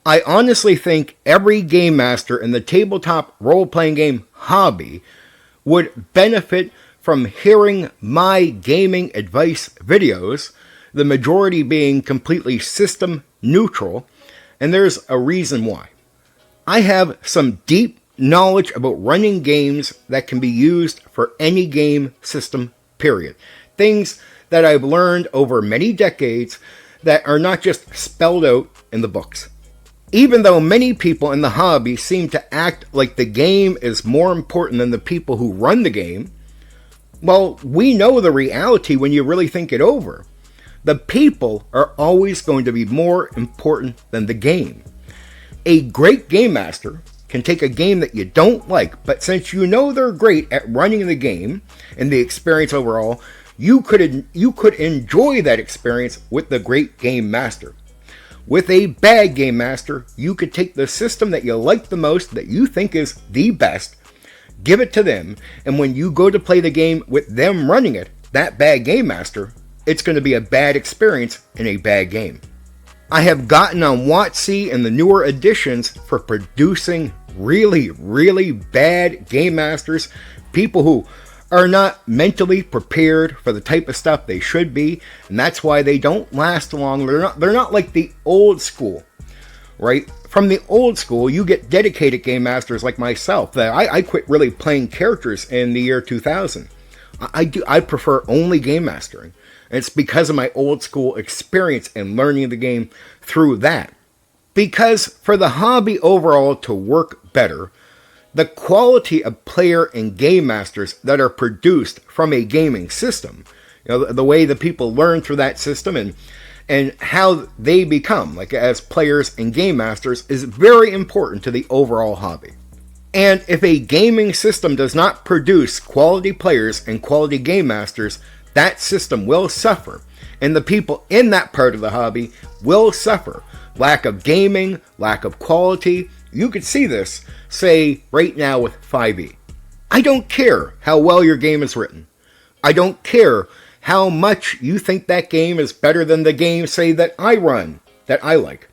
I honestly think every game master in the tabletop role-playing game hobby would benefit from hearing my gaming advice videos, the majority being completely system neutral, and there's a reason why. I have some deep knowledge about running games that can be used for any game system, period. Things that I've learned over many decades that are not just spelled out in the books. Even though many people in the hobby seem to act like the game is more important than the people who run the game, well, we know the reality when you really think it over. The people are always going to be more important than the game. A great game master can take a game that you don't like, but since you know they're great at running the game and the experience overall, you could enjoy that experience with the great game master. With a bad game master, you could take the system that you like the most, that you think is the best, give it to them, and when you go to play the game with them running it, that bad game master, it's going to be a bad experience in a bad game. I have gotten on WotC and the newer editions for producing really, really bad game masters, people who are not mentally prepared for the type of stuff they should be, and that's why they don't last long. They're not like the old school, right? From the old school, you get dedicated game masters like myself. That I quit really playing characters in the year 2000. I prefer only game mastering. And it's because of my old school experience and learning the game through that. Because for the hobby overall to work better, the quality of player and game masters that are produced from a gaming system, the way the people learn through that system and how they become, like as players and game masters, is very important to the overall hobby. And if a gaming system does not produce quality players and quality game masters, that system will suffer. And the people in that part of the hobby will suffer. Lack of gaming, lack of quality. You could see this, say, right now with 5e. I don't care how well your game is written. I don't care how much you think that game is better than the game, say, that I run, that I like.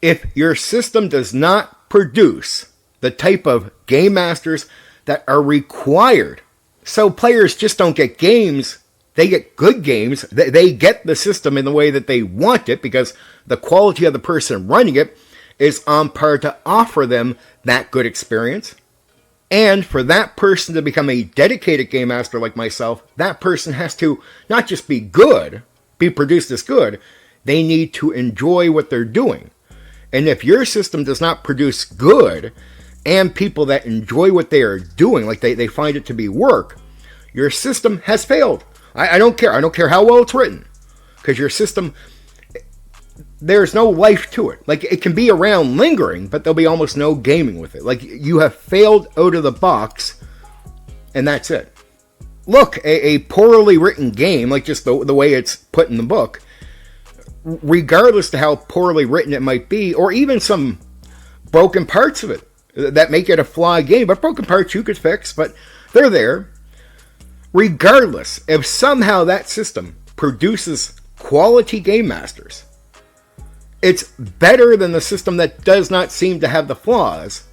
If your system does not produce the type of game masters that are required, so players just don't get games, they get good games, they get the system in the way that they want it because the quality of the person running it is on par to offer them that good experience. And for that person to become a dedicated game master like myself, that person has to not just be good, be produced as good, they need to enjoy what they're doing. And if your system does not produce good and people that enjoy what they are doing, like they find it to be work, your system has failed. I don't care. I don't care how well it's written. Because your system, there's no life to it. Like, it can be around lingering, but there'll be almost no gaming with it. Like, you have failed out of the box, and that's it. Look, a poorly written game, like just the way it's put in the book, regardless to how poorly written it might be, or even some broken parts of it that make it a flawed game, but broken parts you could fix, but they're there. Regardless, if somehow that system produces quality game masters, it's better than the system that does not seem to have the flaws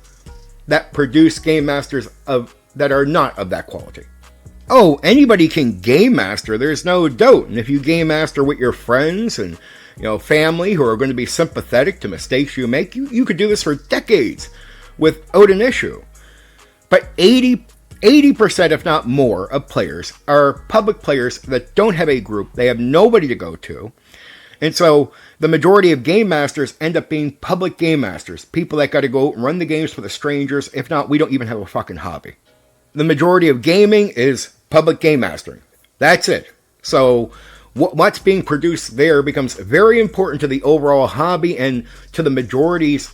that produce game masters that are not of that quality. Oh, anybody can game master, there's no doubt. And if you game master with your friends and family who are going to be sympathetic to mistakes you make, you could do this for decades without an issue. But 80%, if not more, of players are public players that don't have a group. They have nobody to go to. And so the majority of game masters end up being public game masters. People that got to go out and run the games for the strangers. If not, we don't even have a fucking hobby. The majority of gaming is public game mastering. That's it. So what's being produced there becomes very important to the overall hobby and to the majority's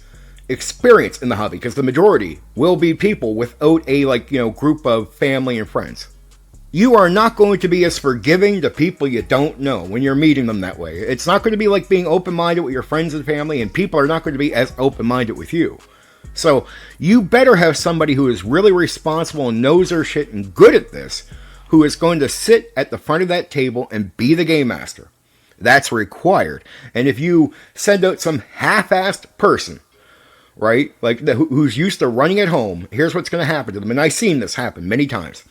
experience in the hobby, because the majority will be people without a group of family and friends. You are not going to be as forgiving to people you don't know when you're meeting them that way. It's not going to be like being open-minded with your friends and family, and people are not going to be as open-minded with you. So you better have somebody who is really responsible and knows their shit and good at this, who is going to sit at the front of that table and be the game master. That's required. And if you send out some half-assed person right? Like who's used to running at home. Here's what's going to happen to them, and I've seen this happen many times.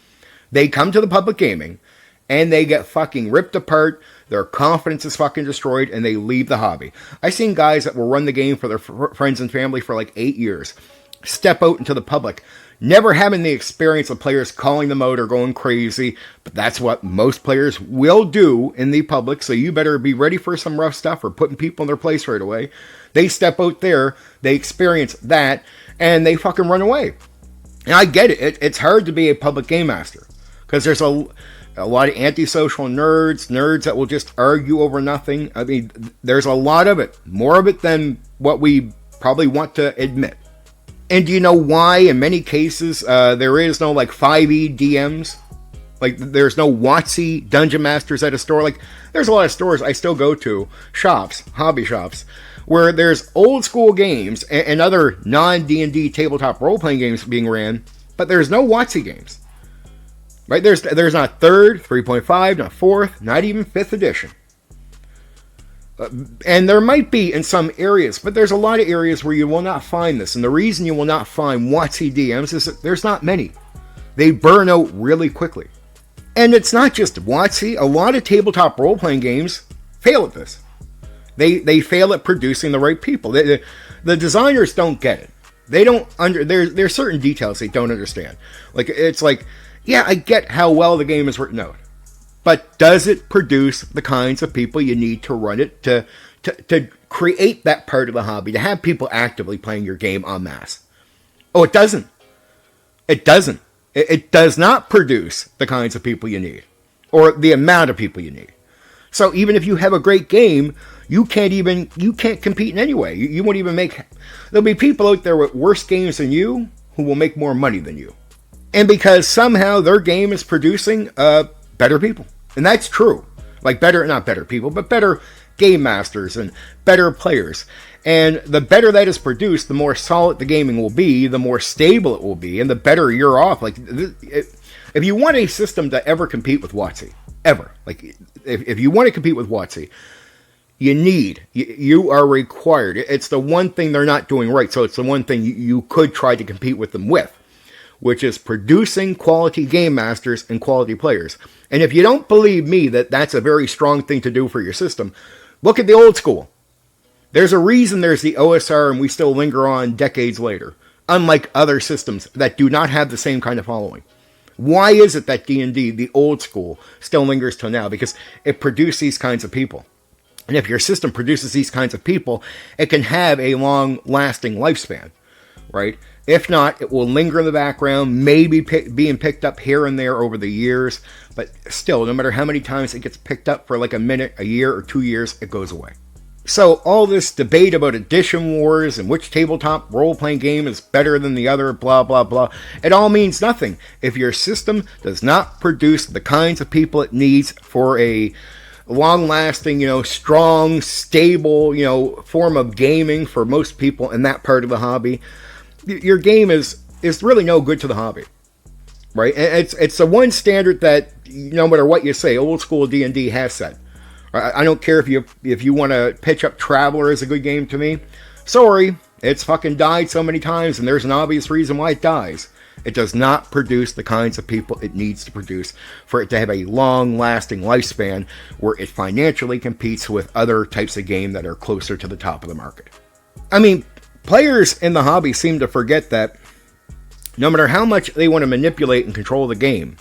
They come to the public gaming, and they get fucking ripped apart. Their confidence is fucking destroyed, and they leave the hobby. I've seen guys that will run the game for their friends and family for like 8 years, step out into the public, never having the experience of players calling them out or going crazy, but that's what most players will do in the public, so you better be ready for some rough stuff or putting people in their place right away. They step out there, they experience that, and they fucking run away. And I get it. It's hard to be a public game master, because there's a lot of antisocial nerds that will just argue over nothing. I mean, there's a lot of it, more of it than what we probably want to admit. And do you know why in many cases there is no like 5e DMs? Like there's no WotC dungeon masters at a store. Like there's a lot of stores I still go to, shops, hobby shops, where there's old school games and other non-D&D tabletop role-playing games being ran, but there's no WotC games. Right? There's not 3rd, 3.5, not 4th, not even 5th edition. And there might be in some areas, but there's a lot of areas where you will not find this. And the reason you will not find WotC DMs is that there's not many. They burn out really quickly. And it's not just WotC. A lot of tabletop role-playing games fail at this. They fail at producing the right people. The designers don't get it. They don't there's certain details they don't understand. Like it's like, yeah, I get how well the game is written out. But does it produce the kinds of people you need to run it, to create that part of the hobby, to have people actively playing your game en masse? Oh, it doesn't. It doesn't. It does not produce the kinds of people you need, or the amount of people you need. So even if you have a great game, you can't compete in any way. You won't even make... There'll be people out there with worse games than you who will make more money than you. And because somehow their game is producing better people. And that's true. Like not better people, but better game masters and better players. And the better that is produced, the more solid the gaming will be, the more stable it will be, and the better you're off. Like, if you want a system to ever compete with WotC, ever, like, if you want to compete with WotC, you are required. It's the one thing they're not doing right, so it's the one thing you could try to compete with them with, which is producing quality game masters and quality players. And if you don't believe me that that's a very strong thing to do for your system, look at the old school. There's a reason there's the OSR and we still linger on decades later, unlike other systems that do not have the same kind of following. Why is it that D&D, the old school, still lingers till now? Because it produced these kinds of people. And if your system produces these kinds of people, it can have a long-lasting lifespan, right? If not, it will linger in the background, maybe being picked up here and there over the years, but still, no matter how many times it gets picked up for like a minute, a year, or 2 years, it goes away. So all this debate about edition wars and which tabletop role-playing game is better than the other, blah, blah, blah, it all means nothing if your system does not produce the kinds of people it needs for a long-lasting, strong, stable, form of gaming for most people in that part of the hobby. Your game is really no good to the hobby, right? And it's the one standard that, no matter what you say, old school D&D has set. I don't care if you want to pitch up Traveler as a good game to me. Sorry, it's fucking died so many times, and there's an obvious reason why it dies. It does not produce the kinds of people it needs to produce for it to have a long-lasting lifespan where it financially competes with other types of game that are closer to the top of the market. I mean, players in the hobby seem to forget that no matter how much they want to manipulate and control the game,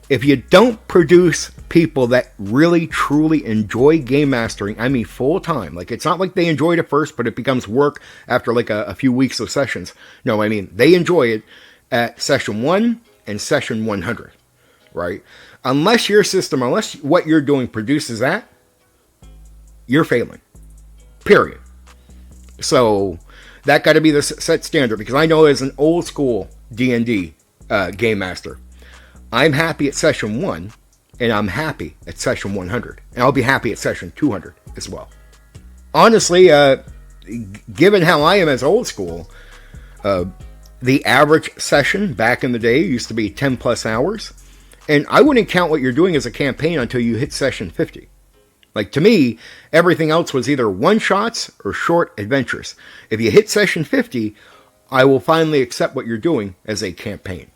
if you don't produce people that really, truly enjoy game mastering, I mean full-time, like it's not like they enjoy it at first, but it becomes work after like a few weeks of sessions. No, I mean, they enjoy it at session 1 and session 100, right? Unless your system, unless what you're doing produces that, you're failing. Period. So that got to be the set standard, because I know as an old school D&D game master, I'm happy at session 1, and I'm happy at session 100. And I'll be happy at session 200 as well. Honestly, given how I am as old school, the average session back in the day used to be 10 plus hours. And I wouldn't count what you're doing as a campaign until you hit session 50. Like, to me, everything else was either one-shots or short adventures. If you hit session 50, I will finally accept what you're doing as a campaign.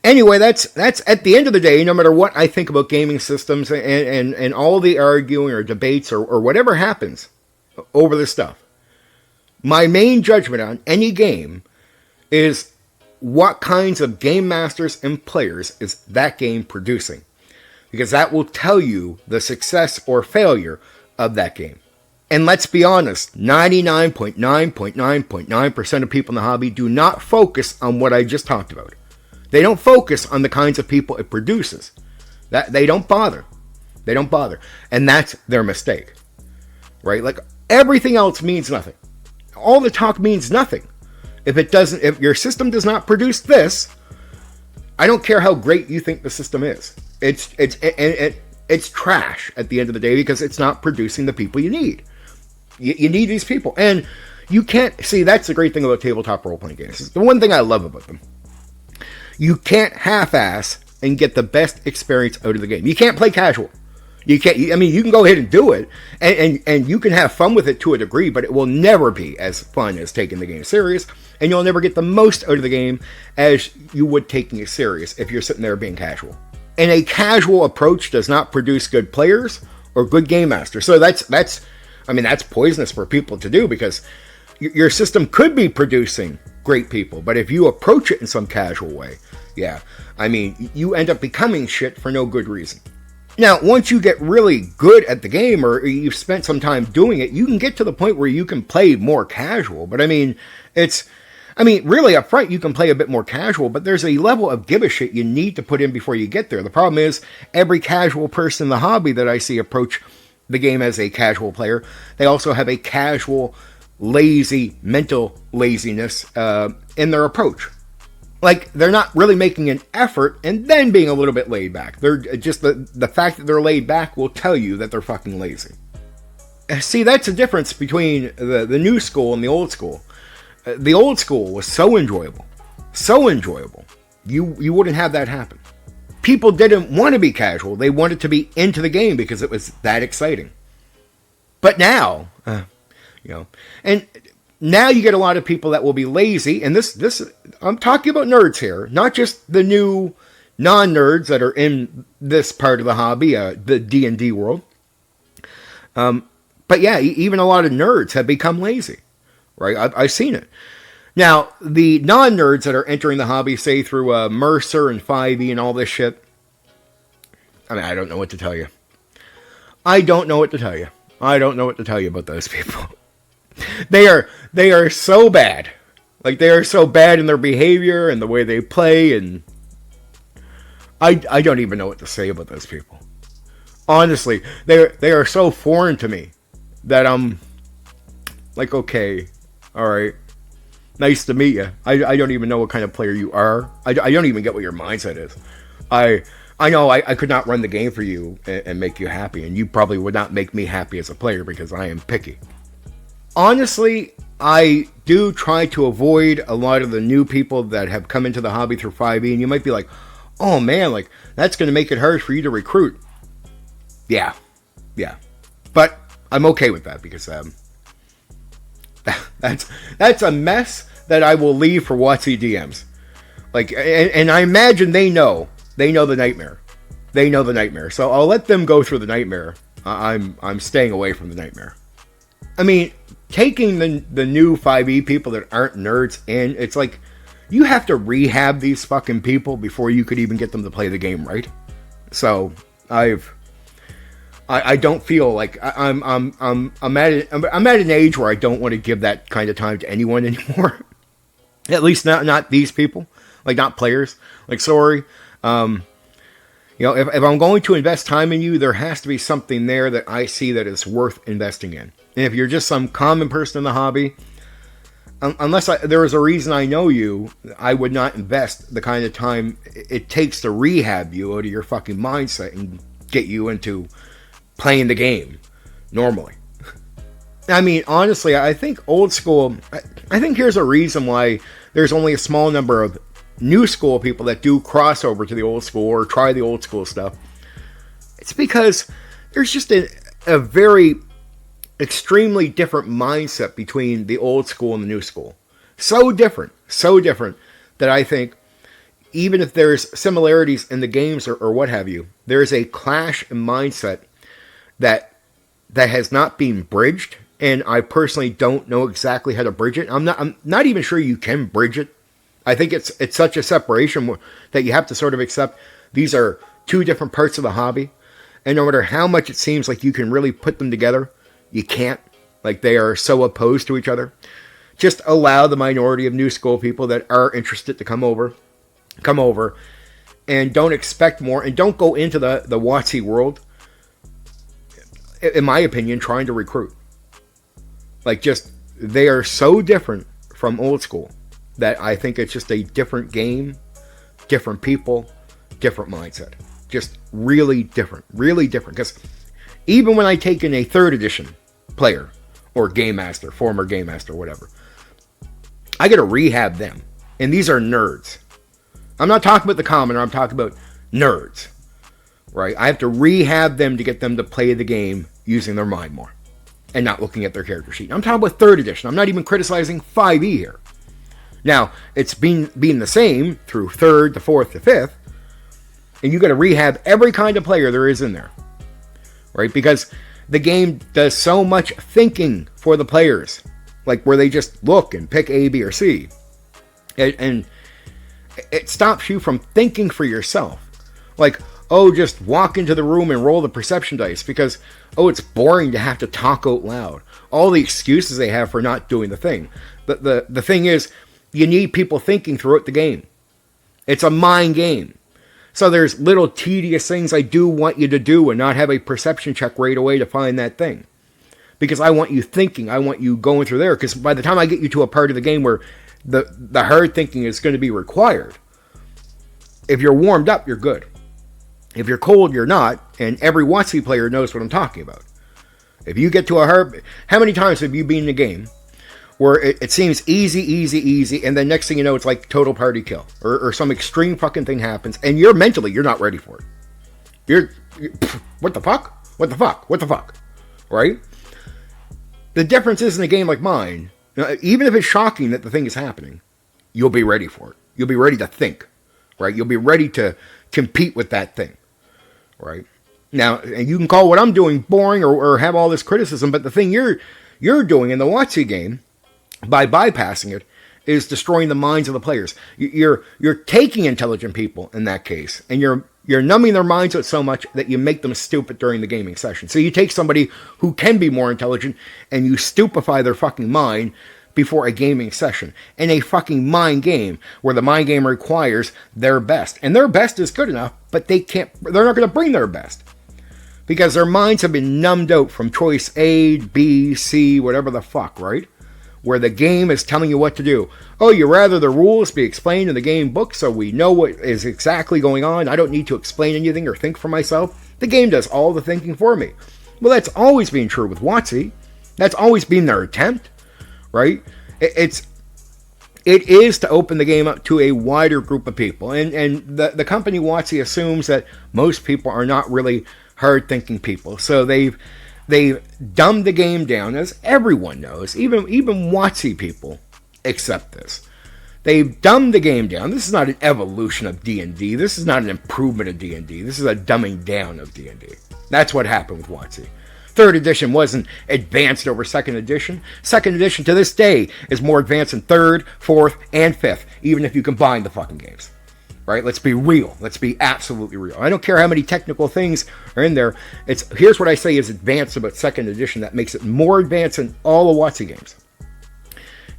Anyway, that's at the end of the day, no matter what I think about gaming systems and all the arguing or debates or whatever happens over this stuff, my main judgment on any game is what kinds of game masters and players is that game producing. Because that will tell you the success or failure of that game. And let's be honest, 99.9.9.9% of people in the hobby do not focus on what I just talked about. They don't focus on the kinds of people it produces. They don't bother. They don't bother. And that's their mistake. Right? Like, everything else means nothing. All the talk means nothing. If your system does not produce this, I don't care how great you think the system is. It's trash at the end of the day because it's not producing the people you need. You need these people. And you can't... See, that's the great thing about tabletop role-playing games. It's the one thing I love about them. You can't half-ass and get the best experience out of the game. You can't play casual. You can't... I mean, you can go ahead and do it, and you can have fun with it to a degree, but it will never be as fun as taking the game serious, and you'll never get the most out of the game as you would taking it serious if you're sitting there being casual. And a casual approach does not produce good players or good game masters. So that's poisonous for people to do, because your system could be producing great people, but if you approach it in some casual way, yeah, I mean, you end up becoming shit for no good reason. Now, once you get really good at the game, or you've spent some time doing it, you can get to the point where you can play more casual. But really up front, you can play a bit more casual, but there's a level of give a shit you need to put in before you get there. The problem is, every casual person in the hobby that I see approach the game as a casual player, they also have a casual, lazy, mental laziness in their approach. Like, they're not really making an effort and then being a little bit laid back. They're just the fact that they're laid back will tell you that they're fucking lazy. See, that's the difference between the new school and the old school. The old school was so enjoyable. So enjoyable. You wouldn't have that happen. People didn't want to be casual. They wanted to be into the game because it was that exciting. But now, and now you get a lot of people that will be lazy, and this I'm talking about nerds here, not just the new non-nerds that are in this part of the hobby, the D&D world. But yeah, even a lot of nerds have become lazy, right? I've seen it. Now, the non-nerds that are entering the hobby, say through Mercer and 5e and all this shit, I mean, I don't know what to tell you. I don't know what to tell you about those people. They are so bad. Like, they are so bad in their behavior and the way they play, and I don't even know what to say about those people. Honestly, they are so foreign to me that I'm like, okay, all right, nice to meet you. I don't even know what kind of player you are. I don't even get what your mindset is. I know I could not run the game for you and make you happy, and you probably would not make me happy as a player because I am picky. Honestly, I do try to avoid a lot of the new people that have come into the hobby through 5e, and you might be like, oh man, like, that's going to make it hard for you to recruit. Yeah. But I'm okay with that because that's a mess that I will leave for WotC DMs. Like, and I imagine they know the nightmare. They know the nightmare. So I'll let them go through the nightmare. I'm staying away from the nightmare. I mean, taking the new 5e people that aren't nerds in, it's like, you have to rehab these fucking people before you could even get them to play the game right. So I don't feel like I'm at an age where I don't want to give that kind of time to anyone anymore. At least not these people, like, not players. Like, sorry, if I'm going to invest time in you, there has to be something there that I see that is worth investing in. And if you're just some common person in the hobby, unless there is a reason I know you, I would not invest the kind of time it takes to rehab you out of your fucking mindset and get you into playing the game normally. I mean, honestly, I think old school, I think here's a reason why there's only a small number of new school people that do cross over to the old school or try the old school stuff. It's because there's just a very extremely different mindset between the old school and the new school. So different that I think even if there's similarities in the games or what have you, there's a clash in mindset that has not been bridged, and I personally don't know exactly how to bridge it. I'm not even sure you can bridge it. I think it's such a separation that you have to sort of accept these are two different parts of the hobby, and no matter how much it seems like you can really put them together, you can't. Like, they are so opposed to each other. Just allow the minority of new school people that are interested to come over, and don't expect more, and don't go into the WotC world, in my opinion, trying to recruit. Like, just, they are so different from old school that I think it's just a different game, different people, different mindset. Just really different. Because even when I take in a 3rd edition player, or game master, former game master, whatever, I got to rehab them. And these are nerds. I'm not talking about the commoner, I'm talking about nerds. Right? I have to rehab them to get them to play the game using their mind more and not looking at their character sheet. I'm talking about 3rd edition. I'm not even criticizing 5e here. Now, it's been the same through 3rd to 4th to 5th, and you got to rehab every kind of player there is in there. Right? Because the game does so much thinking for the players, like where they just look and pick A, B, or C. And it stops you from thinking for yourself. Like, oh, just walk into the room and roll the perception dice because, oh, it's boring to have to talk out loud. All the excuses they have for not doing the thing. The thing is, you need people thinking throughout the game. It's a mind game. So there's little tedious things I do want you to do and not have a perception check right away to find that thing. Because I want you thinking. I want you going through there. Because by the time I get you to a part of the game where the hard thinking is going to be required, if you're warmed up, you're good. If you're cold, you're not. And every WotC player knows what I'm talking about. If you get to a hard... How many times have you been in a game where it seems easy, and then next thing you know, it's like total party kill. Or some extreme fucking thing happens, and you're not ready for it. You're what the fuck? Right? The difference is in a game like mine, even if it's shocking that the thing is happening, you'll be ready for it. You'll be ready to think. Right? You'll be ready to compete with that thing. Right? Now, and you can call what I'm doing boring or have all this criticism, but the thing you're doing in the WotC game, by bypassing it, is destroying the minds of the players. You're taking intelligent people in that case, and you're numbing their minds out so much that you make them stupid during the gaming session. So you take somebody who can be more intelligent, and you stupefy their fucking mind before a gaming session. In a fucking mind game, where the mind game requires their best. And their best is good enough, but they're not going to bring their best. Because their minds have been numbed out from choice A, B, C, whatever the fuck, right? Where the game is telling you what to do. Oh, you rather the rules be explained in the game book so we know what is exactly going on. I don't need to explain anything or think for myself. The game does all the thinking for me. Well, that's always been true with WotC. That's always been their attempt, right? It is to open the game up to a wider group of people. And the company WotC assumes that most people are not really hard-thinking people. So they've dumbed the game down, as everyone knows. Even WotC people accept this. They've dumbed the game down. This is not an evolution of D&D. This is not an improvement of D&D. This is a dumbing down of D&D. That's what happened with WotC. 3rd edition wasn't advanced over 2nd edition. 2nd edition to this day is more advanced than 3rd, 4th, and 5th, even if you combine the fucking games. Right? Let's be real. Let's be absolutely real. I don't care how many technical things are in there. Here's what I say is advanced about 2nd edition that makes it more advanced than all the WotC games.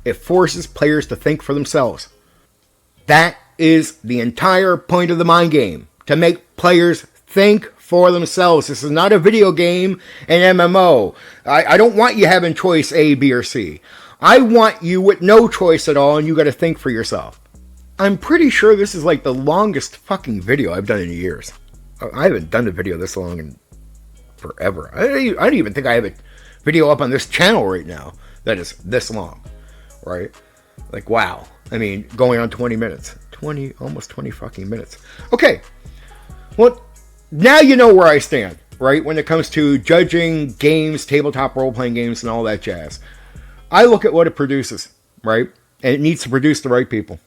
It forces players to think for themselves. That is the entire point of the mind game. To make players think for themselves. This is not a video game, an MMO. I don't want you having choice A, B, or C. I want you with no choice at all, and you got to think for yourself. I'm pretty sure this is like the longest fucking video I've done in years. I haven't done a video this long in forever. I don't even think I have a video up on this channel right now that is this long. Right? Like, wow. I mean, going on 20 minutes. Almost 20 fucking minutes. Okay. Well, now you know where I stand. right? When it comes to judging games, tabletop role-playing games, and all that jazz. I look at what it produces, right? And it needs to produce the right people.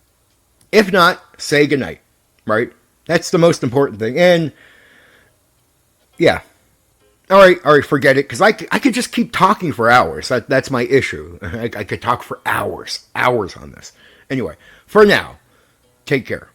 If not, say goodnight, right? That's the most important thing. And, yeah. All right, forget it, because I could just keep talking for hours. That's my issue. I could talk for hours on this. Anyway, for now, take care.